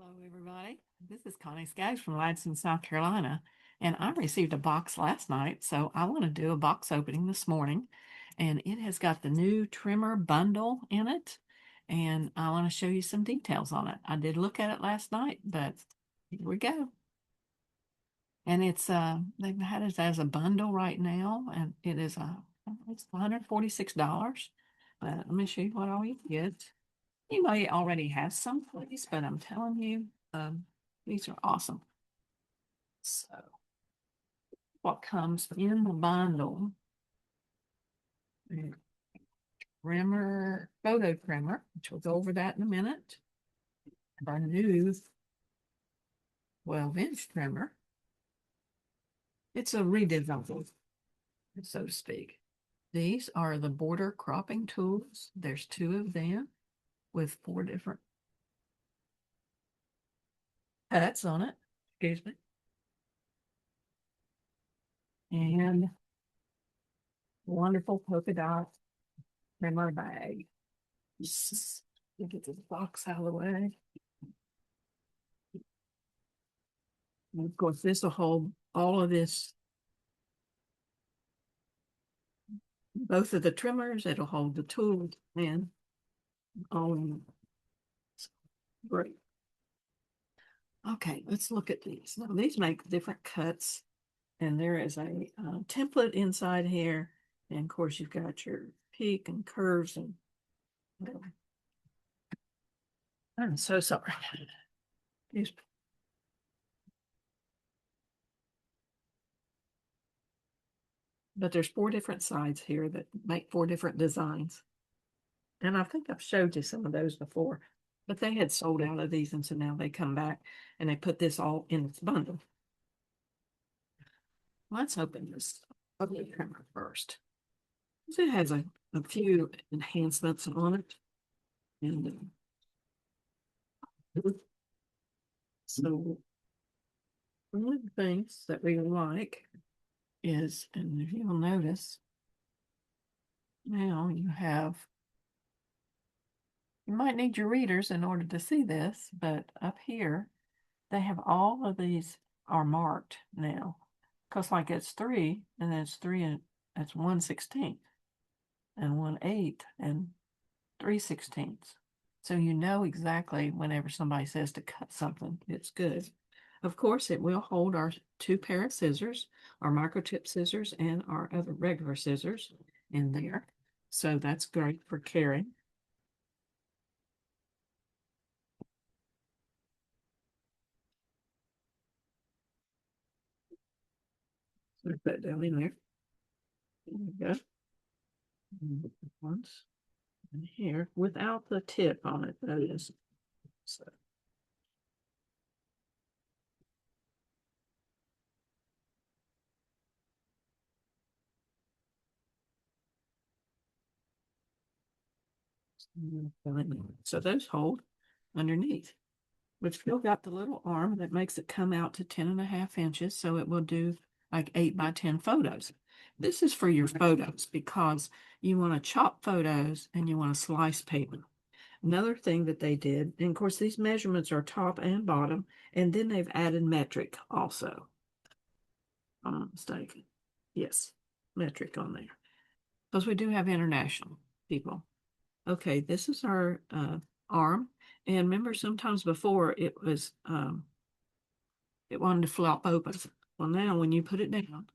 Hello, everybody. This is Connie Skaggs from Ladson, South Carolina, and I received a box last night, so I want to do a box opening this morning. And it has got the new trimmer bundle in it, and I want to show you some details on it. I did look at it last night, but here we go. And they've had it as a bundle right now, and it's $146. But let me show you what all you get. You may already have some of these, but I'm telling you, these are awesome. So, what comes in the bundle? Trimmer, photo trimmer, which we'll go over that in a minute. Our new 12-inch trimmer. It's a redesign, so to speak. These are the border cropping tools. There's two of them with 4 different cuts on it. Excuse me. And wonderful polka dot trimmer bag. Get this box out of the way. And of course, this will hold all of this, both of the trimmers. It'll hold the tools and all of them. Great. Okay, let's look at these. Now, these make different cuts, and there is a template inside here. And of course, you've got your peak and curves and I'm so sorry. But there's 4 different sides here that make 4 different designs. And I think I've showed you some of those before, but they had sold out of these, and so now they come back and they put this all in its bundle. Let's open this ugly trimmer first. It has a few enhancements on it. And so one of the things that we like is, and if you'll notice, now you might need your readers in order to see this, but up here, they have all of these are marked now. Because like it's 3, and then it's 3, and it's 1/16, and 1/8, and 3/16. So you know exactly whenever somebody says to cut something, it's good. Of course, it will hold our 2 pair of scissors, our microtip scissors and our other regular scissors in there. So that's great for carrying. Put that down in there. There we go. Once and here without the tip on it, that is. So so those hold underneath. We've still got the little arm that makes it come out to 10.5 inches, so it will do like 8 by 10 photos. This is for your photos because you want to chop photos and you want to slice paper. Another thing that they did, and of course these measurements are top and bottom, and then they've added metric also. If I'm not mistaken. Yes, metric on there. Because we do have international people. Okay, this is our arm. And remember, sometimes before it wanted to flop open. Well, now when you put it down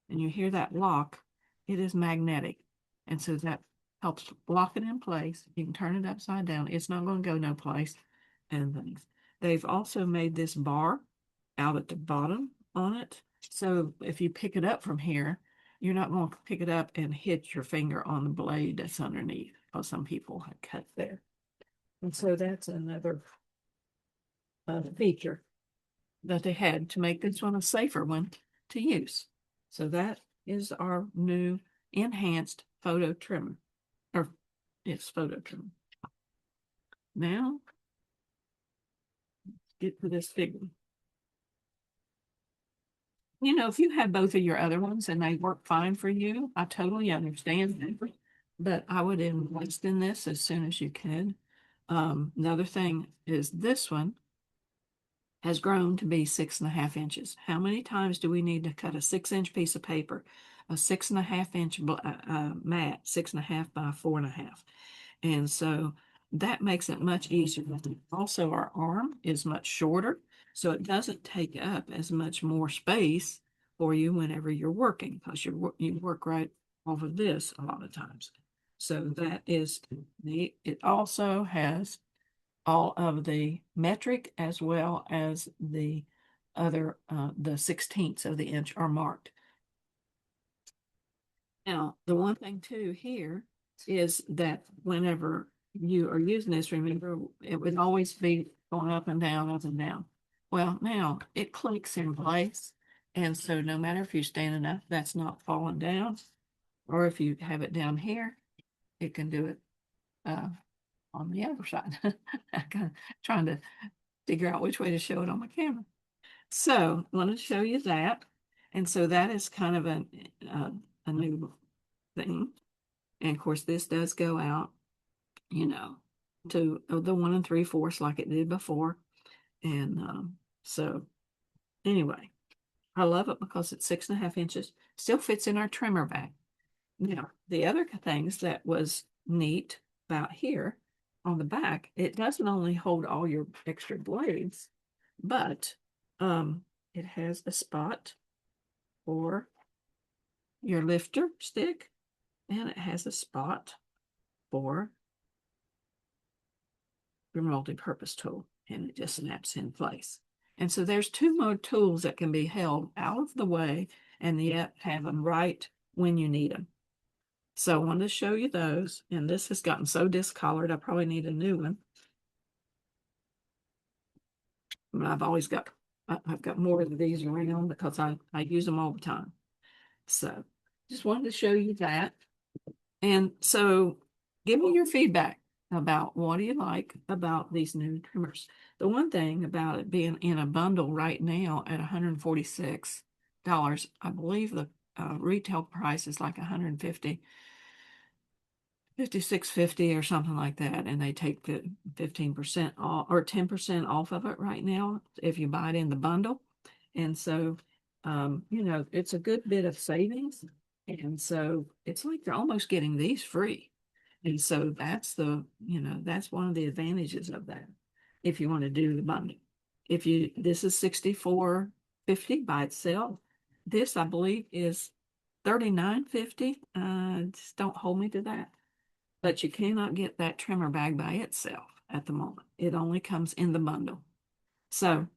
and you hear that lock, it is magnetic. And so that helps lock it in place. You can turn it upside down. It's not going to go no place and things. They've also made this bar out at the bottom on it. So if you pick it up from here, you're not going to pick it up and hit your finger on the blade that's underneath, because some people have cut there. And so that's another feature that they had to make this one a safer one to use. So that is our new enhanced photo trimmer, or it's photo trimmer. Now, get to this big one. You know, if you have both of your other ones and they work fine for you, I totally understand that. But I would invest in this as soon as you can. Another thing is this one has grown to be 6.5 inches. How many times do we need to cut a 6 inch piece of paper? A 6.5 inch mat, 6.5 by 4.5. And so that makes it much easier. Also, our arm is much shorter, so it doesn't take up as much more space for you whenever you're working, because you work right over this a lot of times. So that is neat. It also has all of the metric as well as the other, the 16ths of the inch are marked. Now, the one thing too here is that whenever you are using this, remember, it would always be going up and down, up and down. Well, now it clicks in place. And so no matter if you're standing up, that's not falling down, or if you have it down here, it can do it on the other side. I'm kind of trying to figure out which way to show it on my camera. So I want to show you that. And so that is kind of a new thing. And of course, this does go out, you know, to the 1 3/4 like it did before. And so anyway, I love it because it's 6.5 inches, still fits in our trimmer bag. Now, the other things that was neat about here on the back, it doesn't only hold all your extra blades, but it has a spot for your lifter stick, and it has a spot for your multi-purpose tool, and it just snaps in place. And so there's two more tools that can be held out of the way and yet have them right when you need them. So I wanted to show you those, and this has gotten so discolored, I probably need a new one. But I've got more of these around because I use them all the time. So just wanted to show you that. And so give me your feedback about what do you like about these new trimmers. The one thing about it being in a bundle right now at $146, I believe the retail price is like 150, 56.50 or something like that, and they take 15% off or 10% off of it right now if you buy it in the bundle. And so it's a good bit of savings. And so it's like they're almost getting these free. And so that's one of the advantages of that if you want to do the bundle. This is $64.50 by itself. This, I believe, is $39.50. Just don't hold me to that. But you cannot get that trimmer bag by itself at the moment. It only comes in the bundle. So,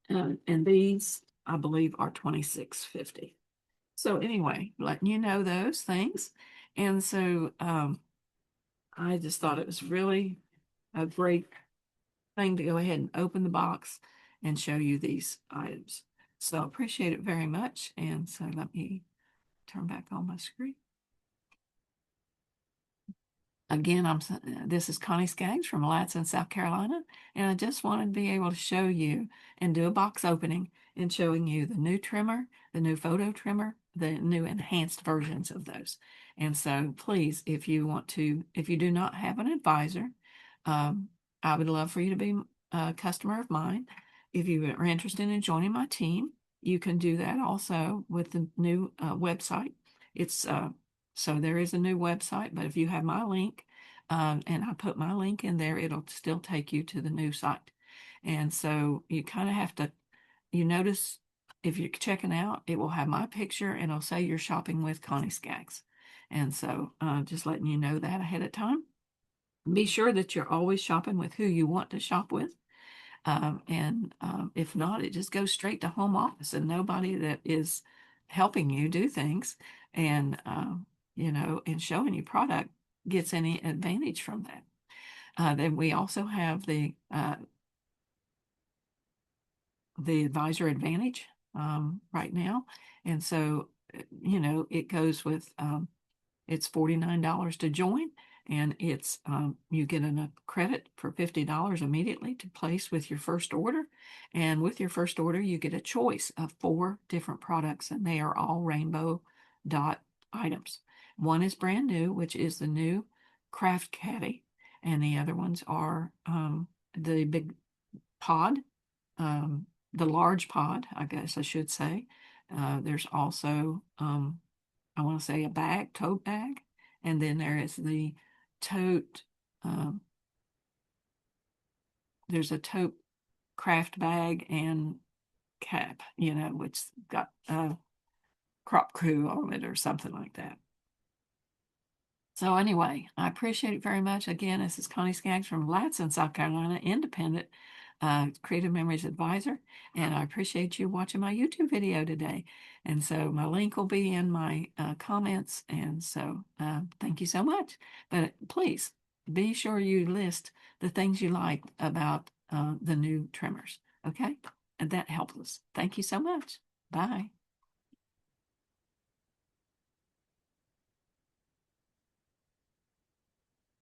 and these, I believe, are $26.50. So anyway, letting you know those things. And so I just thought it was really a great thing to go ahead and open the box and show you these items. So I appreciate it very much. And so let me turn back on my screen. Again, this is Connie Skaggs from Ladson, South Carolina, and I just wanted to be able to show you and do a box opening and showing you the new trimmer, the new photo trimmer, the new enhanced versions of those. And so please, if you do not have an advisor, I would love for you to be a customer of mine. If you are interested in joining my team, you can do that also with the new website. So there is a new website, but if you have my link, and I put my link in there, it'll still take you to the new site. And so you kind of have to, you notice if you're checking out, it will have my picture and it'll say you're shopping with Connie Skaggs. And so just letting you know that ahead of time. Be sure that you're always shopping with who you want to shop with. If not, it just goes straight to home office and nobody that is helping you do things and and showing you product gets any advantage from that. Then we also have the advisor advantage right now, and so it goes with it's $49 to join, and it's you get a credit for $50 immediately to place with your first order. And with your first order, you get a choice of 4 different products, and they are all rainbow dot items. One is brand new, which is the new craft caddy, and the other ones are the big pod the large pod, I guess I should say. There's also, I want to say a bag, tote bag, and then there is the tote. Um, there's a tote craft bag and cap, which got crop crew on it or something like that. So anyway, I appreciate it very much. Again, this is Connie Skaggs from Ladson, South Carolina, independent Creative Memories Advisor, and I appreciate you watching my YouTube video today. And so my link will be in my comments, and so thank you so much. But please be sure you list the things you like about the new trimmers, okay? And that helps us. Thank you so much. Bye.